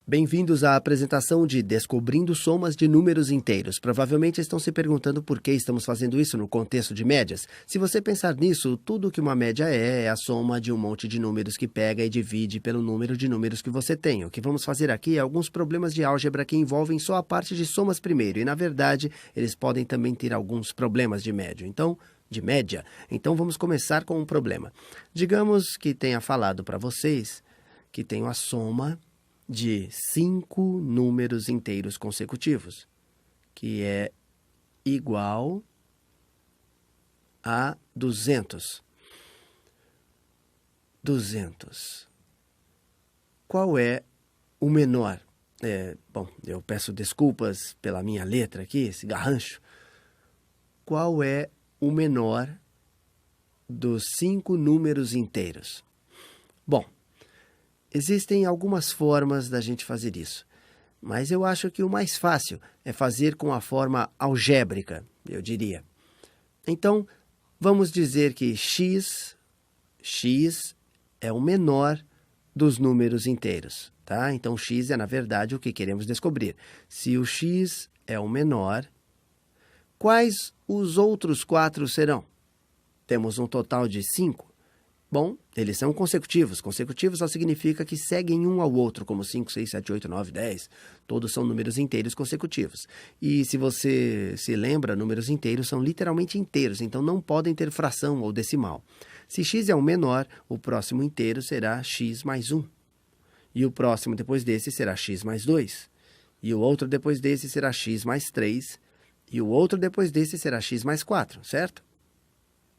Bem-vindos à apresentação de Descobrindo Somas de Números Inteiros. Provavelmente estão se perguntando por que estamos fazendo isso no contexto de médias. Se você pensar nisso, tudo que uma média é a soma de um monte de números que pega e divide pelo número de números que você tem. O que vamos fazer aqui é alguns problemas de álgebra que envolvem só a parte de somas primeiro, e na verdade eles podem também ter alguns problemas de média. Então vamos começar com um problema. Digamos que tenha falado para vocês que tenho a soma de 5 números inteiros consecutivos, que é igual a 200. 200. Qual é o menor? Eu peço desculpas pela minha letra aqui, esse garrancho. Qual é o menor dos 5 números inteiros? Bom, existem algumas formas da gente fazer isso, mas eu acho que o mais fácil é fazer com a forma algébrica, eu diria. Então, vamos dizer que x é o menor dos números inteiros, tá? Então, x é, na verdade, o que queremos descobrir. Se o x é o menor, quais os outros 4 serão? Temos um total de 5. Bom, eles são consecutivos. Consecutivos só significa que seguem um ao outro, como 5, 6, 7, 8, 9, 10. Todos são números inteiros consecutivos. E se você se lembra, números inteiros são literalmente inteiros, então não podem ter fração ou decimal. Se x é o menor, o próximo inteiro será x mais 1. E o próximo depois desse será x mais 2. E o outro depois desse será x mais 3. E o outro depois desse será x mais 4, certo?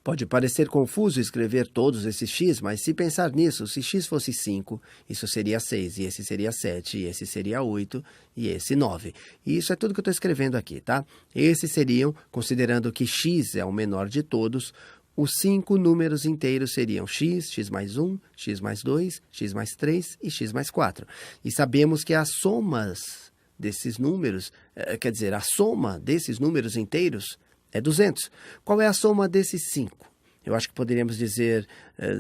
Pode parecer confuso escrever todos esses x, mas se pensar nisso, se x fosse 5, isso seria 6, e esse seria 7, e esse seria 8, e esse 9. E isso é tudo que eu estou escrevendo aqui, tá? Esses seriam, considerando que x é o menor de todos, os 5 números inteiros seriam x, x mais 1, x mais 2, x mais 3 e x mais 4. E sabemos que as somas desses números, a soma desses números inteiros é 200. Qual é a soma desses 5? Eu acho que poderíamos dizer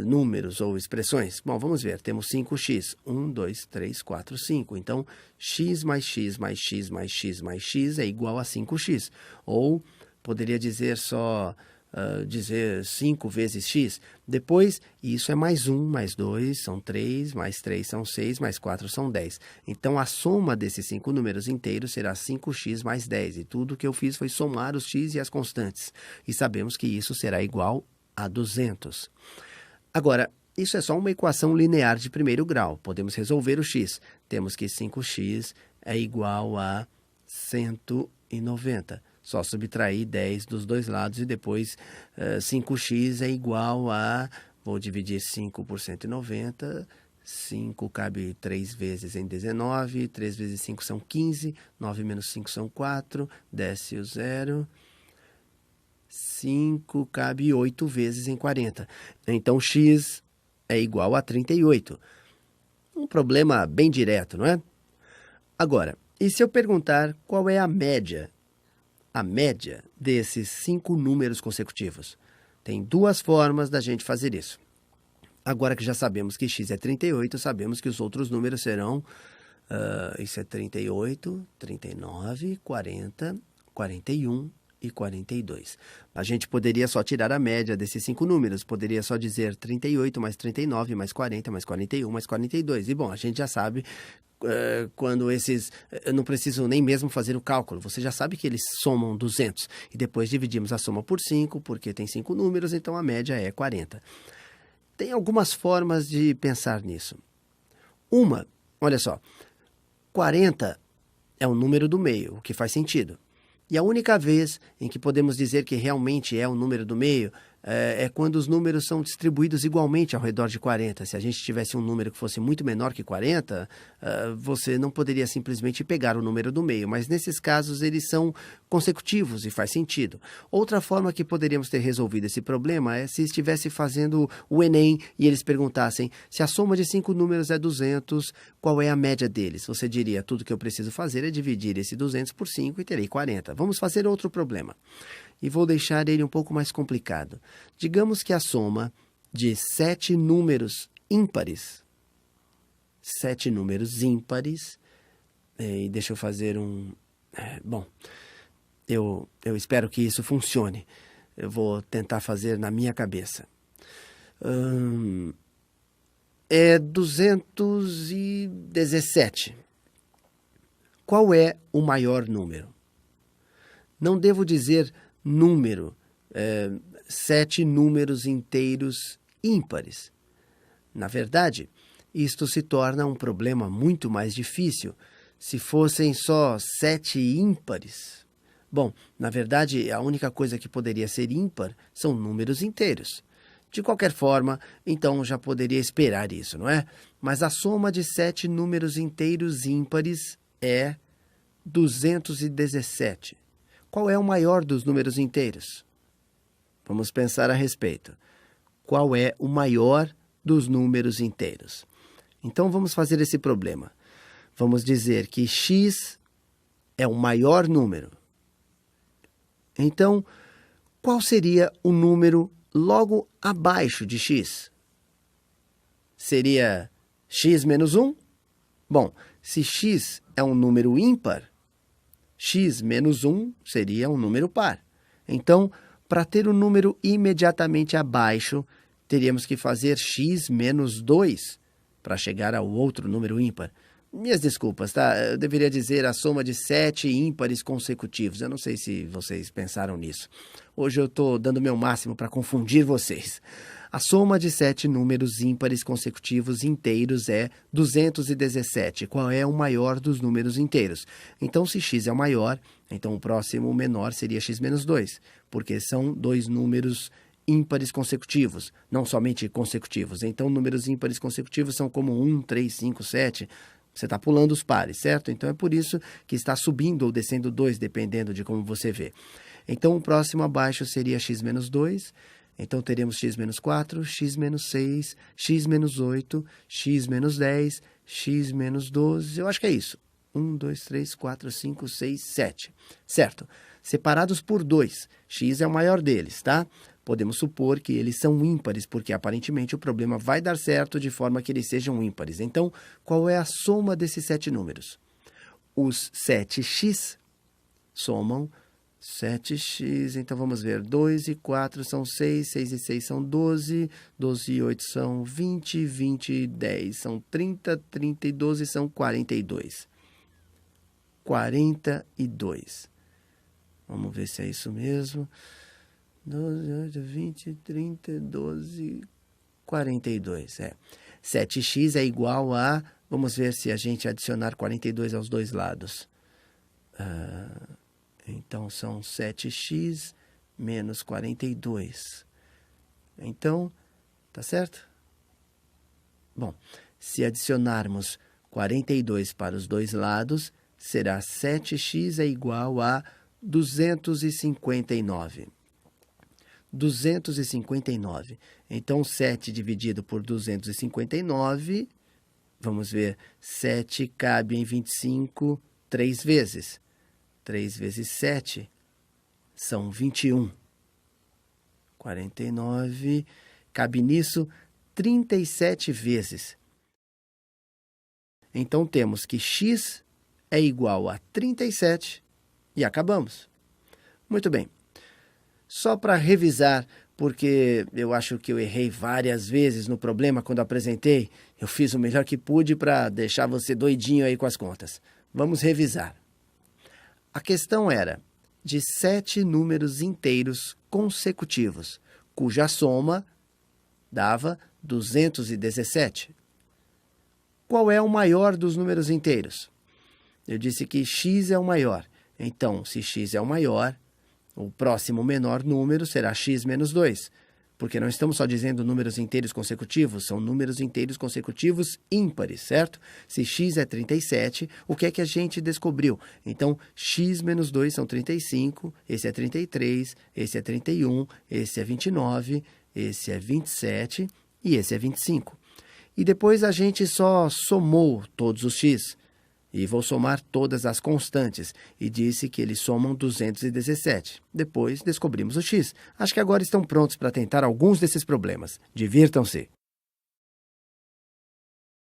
números ou expressões. Bom, vamos ver. Temos 5x. 1, 2, 3, 4, 5. Então, x mais x mais x mais x mais x é igual a 5x. Ou poderia dizer só... dizer 5 vezes x. Depois, isso é mais 1, mais 2, são 3, mais 3 são 6, mais 4 são 10. Então, a soma desses 5 números inteiros será 5x mais 10. E tudo que eu fiz foi somar os x e as constantes. E sabemos que isso será igual a 200. Agora, isso é só uma equação linear de primeiro grau. Podemos resolver o x. Temos que 5x é igual a 190. Só subtrair 10 dos dois lados e depois 5x é igual a... Vou dividir 5 por 190. 5 cabe 3 vezes em 19. 3 vezes 5 são 15. 9 menos 5 são 4. Desce o 0. 5 cabe 8 vezes em 40. Então, x é igual a 38. Um problema bem direto, não é? Agora, e se eu perguntar qual é a média? A média desses 5 números consecutivos. Tem 2 formas da gente fazer isso. Agora que já sabemos que x é 38, sabemos que os outros números serão... isso é 38, 39, 40, 41 e 42. A gente poderia só tirar a média desses 5 números. Poderia só dizer 38 mais 39 mais 40 mais 41 mais 42. E, bom, a gente já sabe... quando esses... Eu não preciso nem mesmo fazer o cálculo. Você já sabe que eles somam 200. E depois dividimos a soma por 5, porque tem 5 números, então a média é 40. Tem algumas formas de pensar nisso. Uma, olha só, 40 é o número do meio, o que faz sentido. E a única vez em que podemos dizer que realmente é o número do meio é quando os números são distribuídos igualmente ao redor de 40. Se a gente tivesse um número que fosse muito menor que 40, você não poderia simplesmente pegar o número do meio, mas nesses casos eles são consecutivos e faz sentido. Outra forma que poderíamos ter resolvido esse problema é se estivesse fazendo o Enem e eles perguntassem se a soma de 5 números é 200, qual é a média deles? Você diria, tudo que eu preciso fazer é dividir esse 200 por 5 e terei 40. Vamos fazer outro problema. E vou deixar ele um pouco mais complicado. Digamos que a soma de 7 números ímpares E deixa eu fazer bom, eu espero que isso funcione. Eu vou tentar fazer na minha cabeça. É 217. Qual é o maior número? Não devo dizer número, 7 números inteiros ímpares. Na verdade, isto se torna um problema muito mais difícil se fossem só 7 ímpares. Bom, na verdade, a única coisa que poderia ser ímpar são números inteiros. De qualquer forma, então já poderia esperar isso, não é? Mas a soma de 7 números inteiros ímpares é 217. Qual é o maior dos números inteiros? Vamos pensar a respeito. Qual é o maior dos números inteiros? Então vamos fazer esse problema. Vamos dizer que x é o maior número. Então, qual seria o número logo abaixo de x? Seria x menos 1? Bom, se x é um número ímpar, x menos 1 seria um número par. Então, para ter o número imediatamente abaixo, teríamos que fazer x menos 2 para chegar ao outro número ímpar. Minhas desculpas, tá? Eu deveria dizer a soma de 7 ímpares consecutivos. Eu não sei se vocês pensaram nisso. Hoje eu estou dando meu máximo para confundir vocês. A soma de 7 números ímpares consecutivos inteiros é 217. Qual é o maior dos números inteiros? Então, se x é o maior, então o próximo menor seria x menos 2, porque são 2 números ímpares consecutivos, não somente consecutivos. Então, números ímpares consecutivos são como 1, 3, 5, 7... Você está pulando os pares, certo? Então, é por isso que está subindo ou descendo 2, dependendo de como você vê. Então, o próximo abaixo seria x menos 2. Então, teremos x menos 4, x menos 6, x menos 8, x menos 10, x menos 12. Eu acho que é isso. 1, 2, 3, 4, 5, 6, 7. Certo. Separados por 2. X é o maior deles, tá? Podemos supor que eles são ímpares, porque aparentemente o problema vai dar certo de forma que eles sejam ímpares. Então, qual é a soma desses 7 números? Os 7x somam 7x, então vamos ver, 2 e 4 são 6, 6 e 6 são 12, 12 e 8 são 20, 20 e 10 são 30, 30 e 12 são 42. 42. Vamos ver se é isso mesmo. 12, 8, 20, 30, 12, 42. 7x é igual a... Vamos ver se a gente adicionar 42 aos dois lados. Então, são 7x menos 42. Então, tá certo? Bom, se adicionarmos 42 para os dois lados, será 7x é igual a 259. 259. Então, 7 dividido por 259, vamos ver, 7 cabe em 25 3 vezes. 3 vezes 7 são 21. 49, cabe nisso 37 vezes. Então, temos que x é igual a 37 e acabamos. Muito bem. Só para revisar, porque eu acho que eu errei várias vezes no problema quando apresentei, eu fiz o melhor que pude para deixar você doidinho aí com as contas. Vamos revisar. A questão era de 7 números inteiros consecutivos, cuja soma dava 217. Qual é o maior dos números inteiros? Eu disse que x é o maior. Então, se x é o maior, o próximo menor número será x menos 2, porque não estamos só dizendo números inteiros consecutivos, são números inteiros consecutivos ímpares, certo? Se x é 37, o que é que a gente descobriu? Então, x menos 2 são 35, esse é 33, esse é 31, esse é 29, esse é 27 e esse é 25. E depois a gente só somou todos os x. E vou somar todas as constantes, e disse que eles somam 217. Depois descobrimos o x. Acho que agora estão prontos para tentar alguns desses problemas. Divirtam-se!